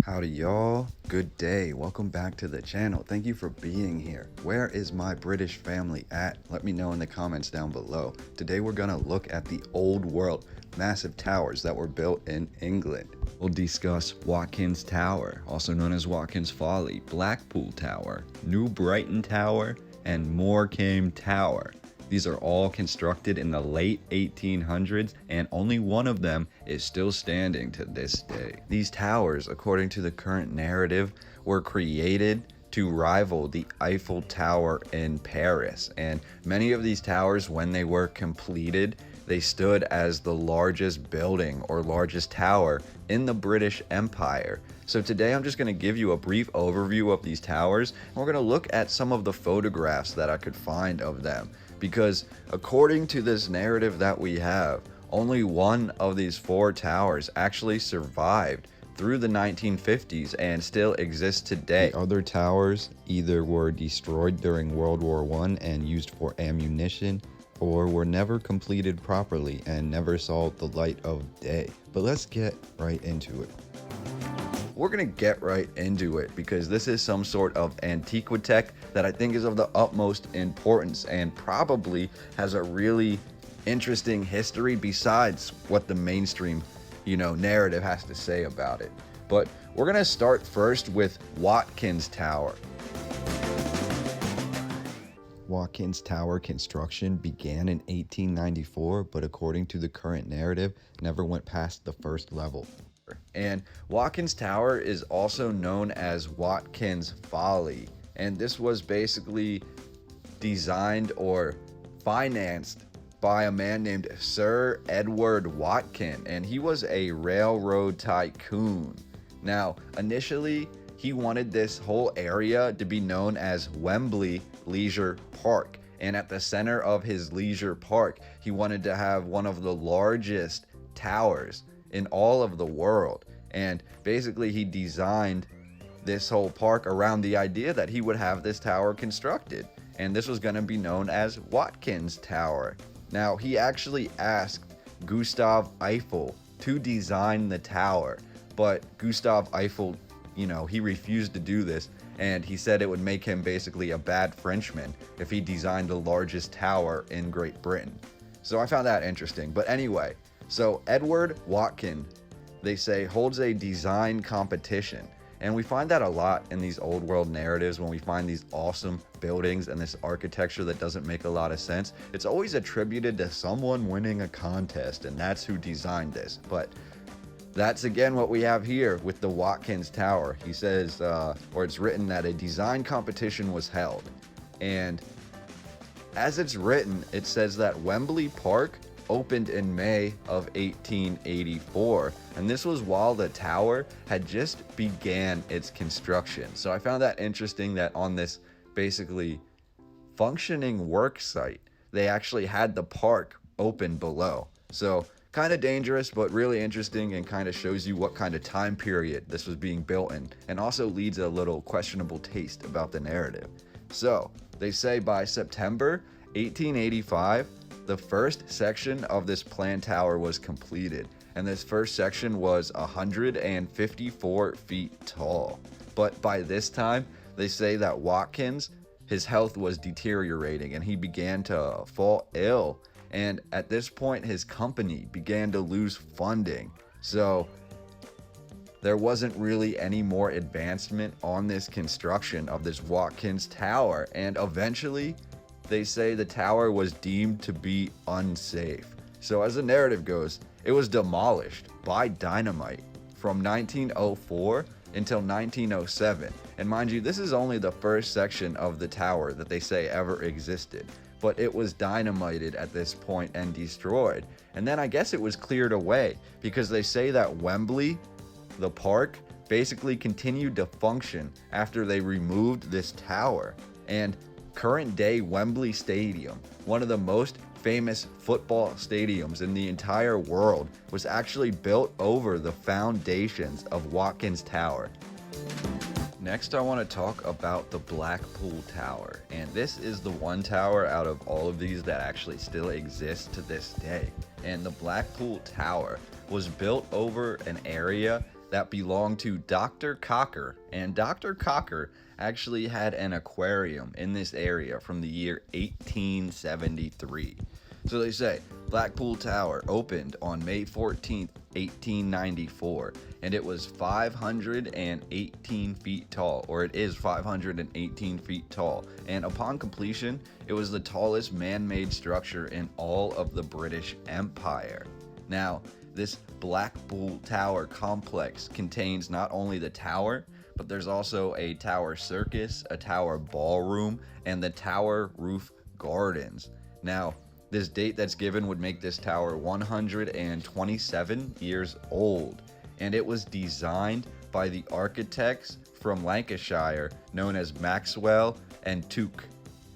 Howdy y'all, good day, welcome back to the channel. Thank you for being here. Where is my British family at? Let me know in the comments down below. Today we're gonna look at the old world massive towers that were built in England. We'll discuss Watkins Tower, also known as Watkins Folly, Blackpool Tower, New Brighton Tower, and Morecambe Tower. These are all constructed in the late 1800s, and only one of them is still standing to this day. These towers, according to the current narrative, were created to rival the Eiffel Tower in Paris. And many of these towers, when they were completed, they stood as the largest building or largest tower in the British Empire. So today I'm just going to give you a brief overview of these towers, and we're going to look at some of the photographs that I could find of them. Because according to this narrative that we have, only one of these four towers actually survived through the 1950s and still exists today. The other towers either were destroyed during World War I and used for ammunition, or were never completed properly and never saw the light of day. But let's get right into it. We're gonna get right into it because this is some sort of Antiquitech that I think is of the utmost importance and probably has a really interesting history besides what the mainstream, narrative has to say about it. But we're gonna start first with Watkins Tower. Watkins Tower construction began in 1894, but according to the current narrative, never went past the first level. And Watkins Tower is also known as Watkins Folly, and this was basically designed or financed by a man named Sir Edward Watkin, and he was a railroad tycoon. Now, initially, he wanted this whole area to be known as Wembley Leisure Park, and at the center of his leisure park, he wanted to have one of the largest towers in all of the world. And basically he designed this whole park around the idea that he would have this tower constructed, and this was going to be known as Watkins Tower. Now, he actually asked Gustav Eiffel to design the tower, but Gustav Eiffel, he refused to do this, and he said it would make him basically a bad Frenchman if he designed the largest tower in Great Britain. So I found that interesting. But anyway, so Edward Watkin, they say, holds a design competition. And we find that a lot in these old world narratives when we find these awesome buildings and this architecture that doesn't make a lot of sense. It's always attributed to someone winning a contest, and that's who designed this. But that's again what we have here with the Watkins Tower. He says, or it's written that a design competition was held. And as it's written, it says that Wembley Park opened in May of 1884, and this was while the tower had just began its construction. So I found that interesting that on this basically functioning work site, they actually had the park open below. So kind of dangerous, but really interesting, and kind of shows you what kind of time period this was being built in, and also leads a little questionable taste about the narrative. So they say by September 1885, the first section of this planned tower was completed, and this first section was 154 feet tall. But by this time, they say that Watkins, his health was deteriorating and he began to fall ill. And at this point, his company began to lose funding. So there wasn't really any more advancement on this construction of this Watkins Tower, and eventually they say the tower was deemed to be unsafe. So as the narrative goes, it was demolished by dynamite from 1904 until 1907. And mind you, this is only the first section of the tower that they say ever existed. But it was dynamited at this point and destroyed. And then I guess it was cleared away because they say that Wembley, the park, basically continued to function after they removed this tower. And current day Wembley Stadium, one of the most famous football stadiums in the entire world, was actually built over the foundations of Watkins Tower. Next, I want to talk about the Blackpool Tower, and this is the one tower out of all of these that actually still exists to this day. And the Blackpool Tower was built over an area that belonged to Dr. Cocker. And Dr. Cocker actually had an aquarium in this area from the year 1873. So they say Blackpool Tower opened on May 14th, 1894, and it was 518 feet tall, or it is 518 feet tall. And upon completion, it was the tallest man-made structure in all of the British Empire. Now, this Blackpool Tower complex contains not only the tower, but there's also a tower circus, a tower ballroom, and the tower roof gardens. Now, this date that's given would make this tower 127 years old, and it was designed by the architects from Lancashire known as Maxwell and Tooke.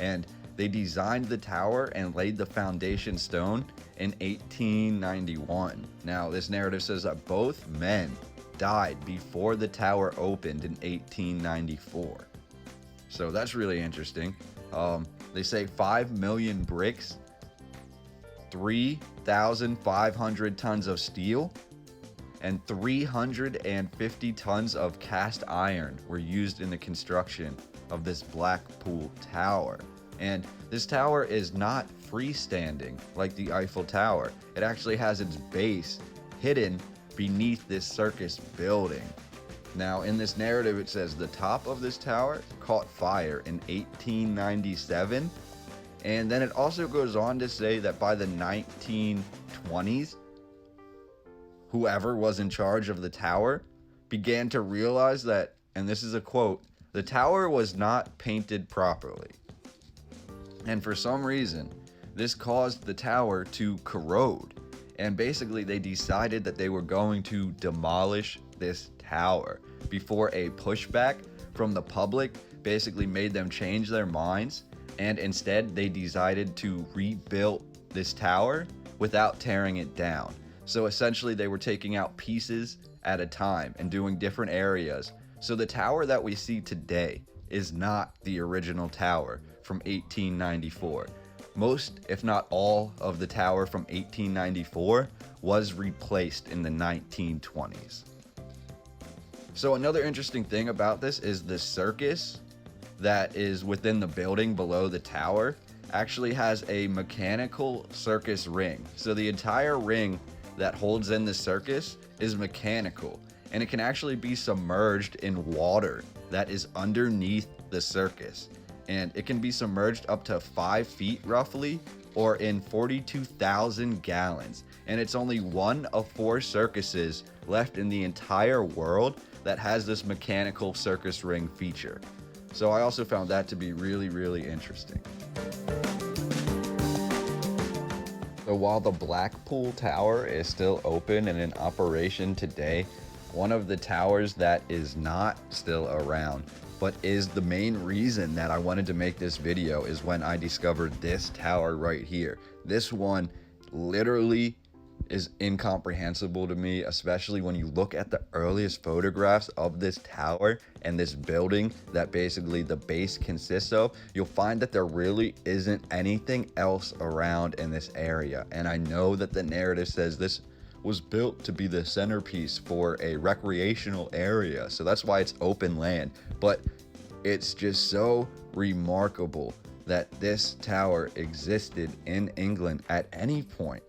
And they designed the tower and laid the foundation stone in 1891. Now, this narrative says that both men died before the tower opened in 1894. So that's really interesting. They say 5 million bricks, 3,500 tons of steel, and 350 tons of cast iron were used in the construction of this Blackpool Tower. And this tower is not freestanding like the Eiffel Tower. It actually has its base hidden beneath this circus building. Now, in this narrative, it says the top of this tower caught fire in 1897. And then it also goes on to say that by the 1920s, whoever was in charge of the tower began to realize that, and this is a quote, the tower was not painted properly. And for some reason, this caused the tower to corrode. And basically, they decided that they were going to demolish this tower before a pushback from the public basically made them change their minds. And instead, they decided to rebuild this tower without tearing it down. So essentially, they were taking out pieces at a time and doing different areas. So the tower that we see today is not the original tower from 1894. Most, if not all, of the tower from 1894 was replaced in the 1920s. So another interesting thing about this is the circus that is within the building below the tower actually has a mechanical circus ring. So the entire ring that holds in the circus is mechanical, and it can actually be submerged in water that is underneath the circus. And it can be submerged up to 5 feet roughly, or in 42,000 gallons. And it's only one of 4 circuses left in the entire world that has this mechanical circus ring feature. So I also found that to be really, really interesting. So while the Blackpool Tower is still open and in operation today, one of the towers that is not still around, but is the main reason that I wanted to make this video, is when I discovered this tower right here. This one literally is incomprehensible to me, especially when you look at the earliest photographs of this tower and this building that basically the base consists of. You'll find that there really isn't anything else around in this area. And I know that the narrative says this was built to be the centerpiece for a recreational area, so that's why it's open land. But it's just so remarkable that this tower existed in England at any point.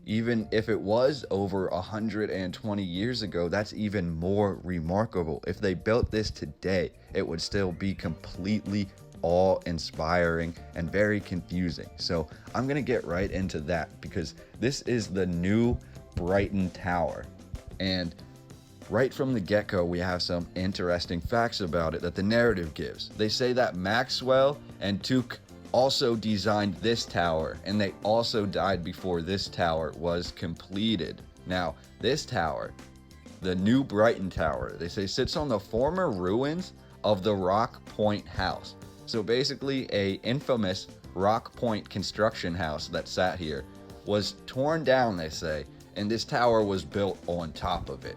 Even if it was over 120 years ago, that's even more remarkable. If they built this today, it would still be completely awe-inspiring and very confusing. So I'm gonna get right into that, because this is the new Brighton Tower. And right from the get-go, we have some interesting facts about it that the narrative gives. They say that Maxwell and Tooke also designed this tower, and they also died before this tower was completed. Now, this tower, the new Brighton Tower, they say sits on the former ruins of the Rock Point House. So basically, a infamous Rock Point construction house that sat here was torn down, they say, and this tower was built on top of it.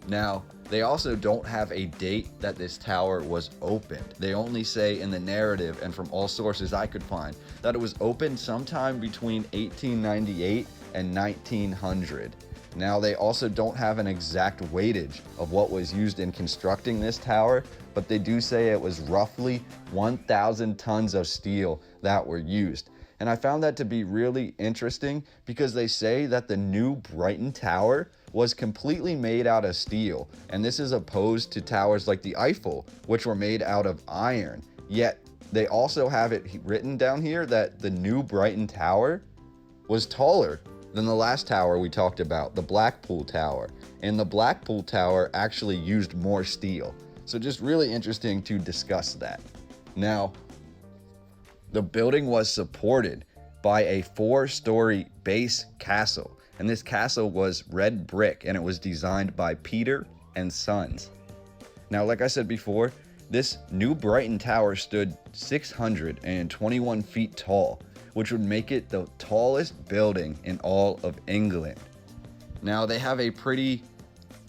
Now, they also don't have a date that this tower was opened. They only say in the narrative, and from all sources I could find, that it was opened sometime between 1898 and 1900. Now, they also don't have an exact weightage of what was used in constructing this tower, but they do say it was roughly 1,000 tons of steel that were used. And I found that to be really interesting because they say that the new Brighton Tower was completely made out of steel. And this is opposed to towers like the Eiffel, which were made out of iron. Yet they also have it written down here that the new Brighton Tower was taller than the last tower we talked about, the Blackpool Tower. And the Blackpool Tower actually used more steel. So just really interesting to discuss that. Now, the building was supported by a 4-story base castle, and this castle was red brick, and it was designed by Peter and Sons. Now, like I said before, this new Brighton Tower stood 621 feet tall, which would make it the tallest building in all of England. Now, they have a pretty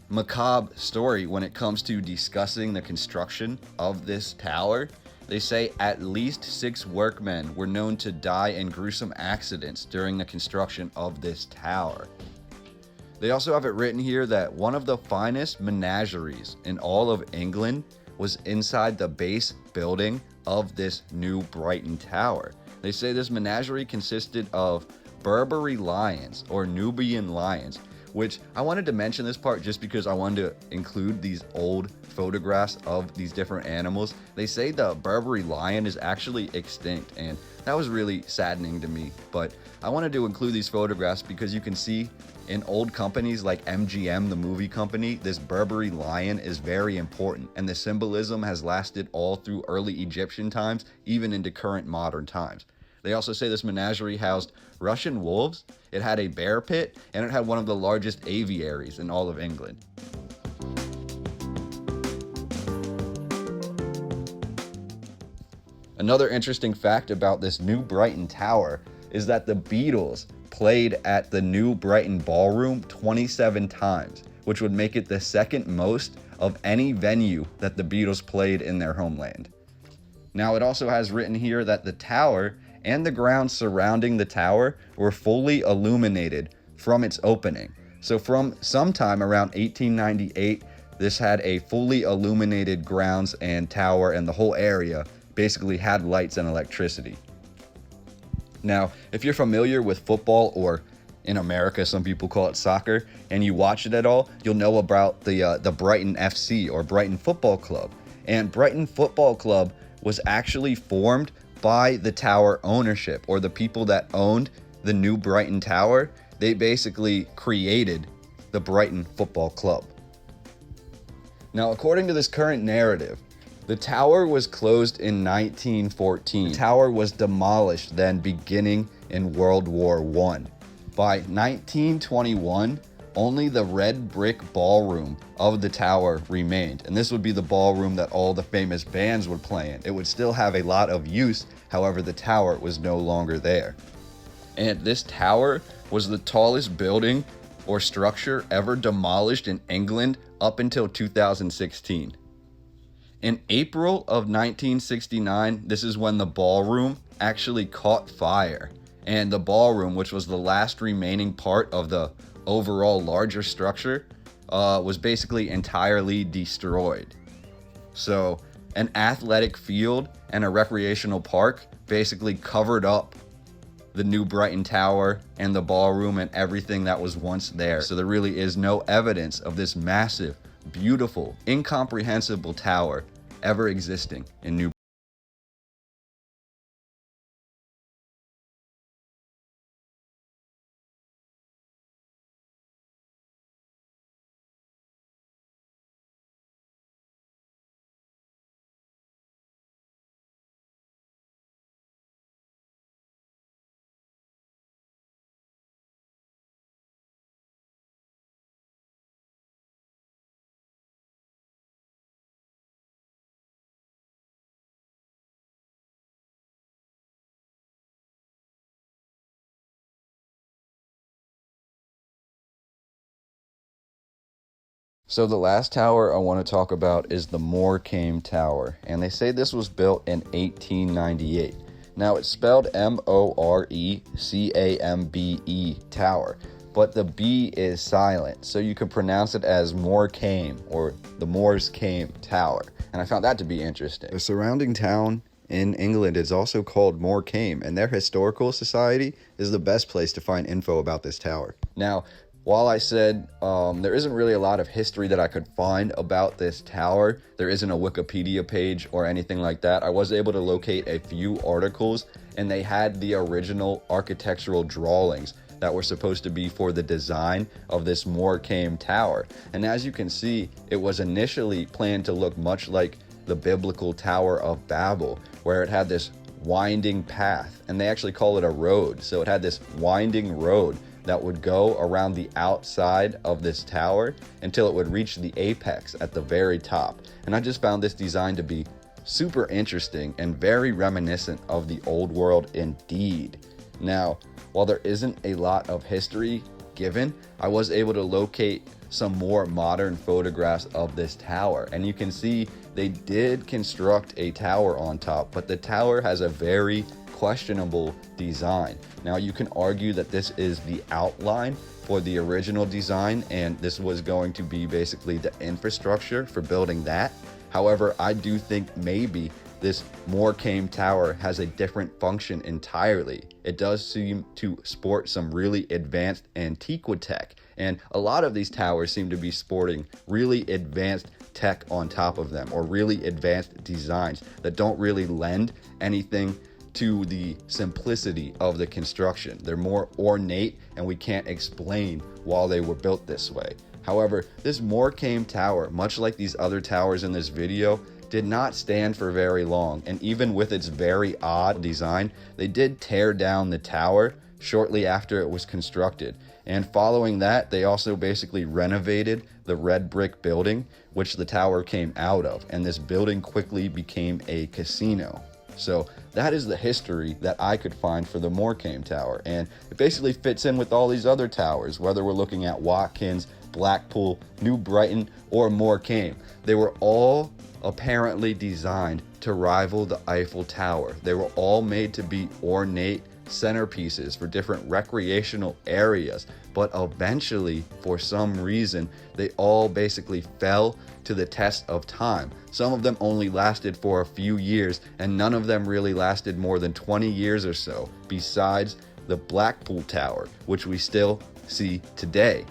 macabre story when it comes to discussing the construction of this tower. They say at least 6 workmen were known to die in gruesome accidents during the construction of this tower. They also have it written here that one of the finest menageries in all of England was inside the base building of this new Brighton Tower. They say this menagerie consisted of Berberine lions or Nubian lions, which I wanted to mention this part just because I wanted to include these old photographs of these different animals. They say the Berberine lion is actually extinct, and that was really saddening to me. But I wanted to include these photographs because you can see in old companies like MGM, the movie company, this Berberine lion is very important, and the symbolism has lasted all through early Egyptian times, even into current modern times. They also say this menagerie housed Russian wolves, it had a bear pit, and it had one of the largest aviaries in all of England. Another interesting fact about this new Brighton Tower is that the Beatles played at the new Brighton Ballroom 27 times, which would make it the second most of any venue that the Beatles played in their homeland. Now, it also has written here that the tower and the grounds surrounding the tower were fully illuminated from its opening. So from sometime around 1898, this had a fully illuminated grounds and tower, and the whole area basically had lights and electricity. Now, if you're familiar with football, or in America, some people call it soccer, and you watch it at all, you'll know about the Brighton FC, or Brighton Football Club. And Brighton Football Club was actually formed by the tower ownership, or the people that owned the new Brighton Tower. They basically created the Brighton Football Club. Now, according to this current narrative, the tower was closed in 1914. The tower was demolished then, beginning in World War I. By 1921, only the red brick ballroom of the tower remained, and this would be the ballroom that all the famous bands would play in. It would still have a lot of use, however, the tower was no longer there. And this tower was the tallest building or structure ever demolished in England up until 2016. In April of 1969, this is when the ballroom actually caught fire, and the ballroom, which was the last remaining part of the overall larger structure, was basically entirely destroyed. So an athletic field and a recreational park basically covered up the new Brighton Tower and the ballroom and everything that was once there. So there really is no evidence of this massive, beautiful, incomprehensible tower ever existing in New. So the last tower I want to talk about is the Morecambe Tower, and they say this was built in 1898. Now it's spelled Morecambe Tower, but the B is silent. So you could pronounce it as Morecambe or the Morecambe Tower. And I found that to be interesting. The surrounding town in England is also called Morecambe, and their historical society is the best place to find info about this tower. Now, while I said there isn't really a lot of history that I could find about this tower, there isn't a Wikipedia page or anything like that, I was able to locate a few articles, and they had the original architectural drawings that were supposed to be for the design of this Morecambe Tower. And as you can see, it was initially planned to look much like the biblical Tower of Babel, where it had this winding path, and they actually call it a road. So it had this winding road that would go around the outside of this tower until it would reach the apex at the very top. And I just found this design to be super interesting and very reminiscent of the old world indeed. Now, while there isn't a lot of history given, I was able to locate some more modern photographs of this tower, and you can see they did construct a tower on top, but the tower has a very questionable design. Now, you can argue that this is the outline for the original design, and this was going to be basically the infrastructure for building that. However, I do think maybe this Morecambe Tower has a different function entirely. It does seem to sport some really advanced Antiquitech, and a lot of these towers seem to be sporting really advanced tech on top of them, or really advanced designs that don't really lend anything to the simplicity of the construction. They're more ornate, and we can't explain why they were built this way. However, this Morecambe Tower, much like these other towers in this video, did not stand for very long, and even with its very odd design, they did tear down the tower shortly after it was constructed. And following that, they also basically renovated the red brick building, which the tower came out of, and this building quickly became a casino. So that is the history that I could find for the Morecambe Tower, and it basically fits in with all these other towers, whether we're looking at Watkins, Blackpool, New Brighton, or Morecambe. They were all apparently designed to rival the Eiffel Tower. They were all made to be ornate centerpieces for different recreational areas, but eventually, for some reason, they all basically fell to the test of time. Some of them only lasted for a few years, and none of them really lasted more than 20 years or so, besides the Blackpool Tower, which we still see today.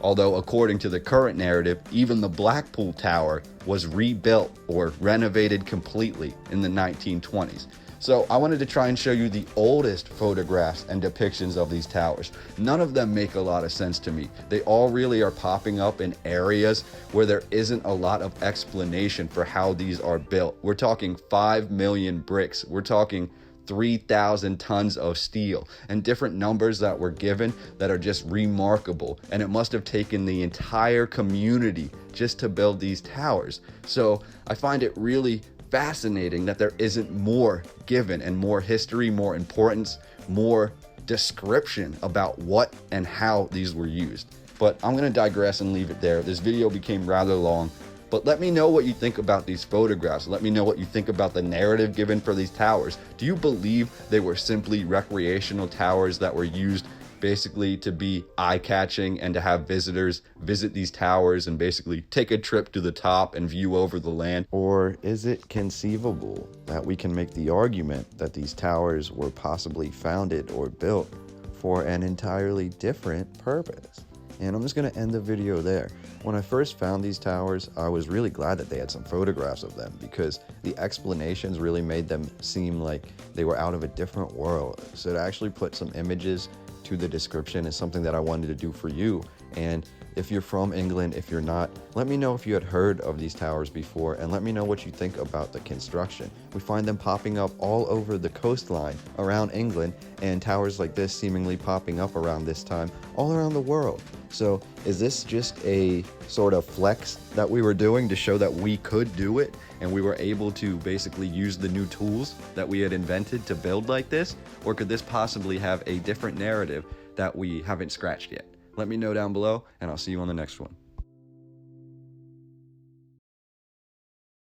Although, according to the current narrative, even the Blackpool Tower was rebuilt or renovated completely in the 1920s. So I wanted to try and show you the oldest photographs and depictions of these towers. None of them make a lot of sense to me. They all really are popping up in areas where there isn't a lot of explanation for how these are built. We're talking 5 million bricks. We're talking 3,000 tons of steel, and different numbers that were given that are just remarkable. And it must have taken the entire community just to build these towers. So I find it really fascinating that there isn't more given, and more history, more importance, more description about what and how these were used. But I'm going to digress and leave it there. This video became rather long, but let me know what you think about these photographs. Let me know what you think about the narrative given for these towers. Do you believe they were simply recreational towers that were used basically to be eye-catching and to have visitors visit these towers and basically take a trip to the top and view over the land? Or is it conceivable that we can make the argument that these towers were possibly founded or built for an entirely different purpose? And I'm just going to end the video there. When I first found these towers, I was really glad that they had some photographs of them, because the explanations really made them seem like they were out of a different world. So to actually put some images to the description is something that I wanted to do for you. And if you're from England, if you're not, let me know if you had heard of these towers before, and let me know what you think about the construction. We find them popping up all over the coastline around England, and towers like this seemingly popping up around this time all around the world. So is this just a sort of flex that we were doing to show that we could do it, and we were able to basically use the new tools that we had invented to build like this? Or could this possibly have a different narrative that we haven't scratched yet? Let me know down below, and I'll see you on the next one.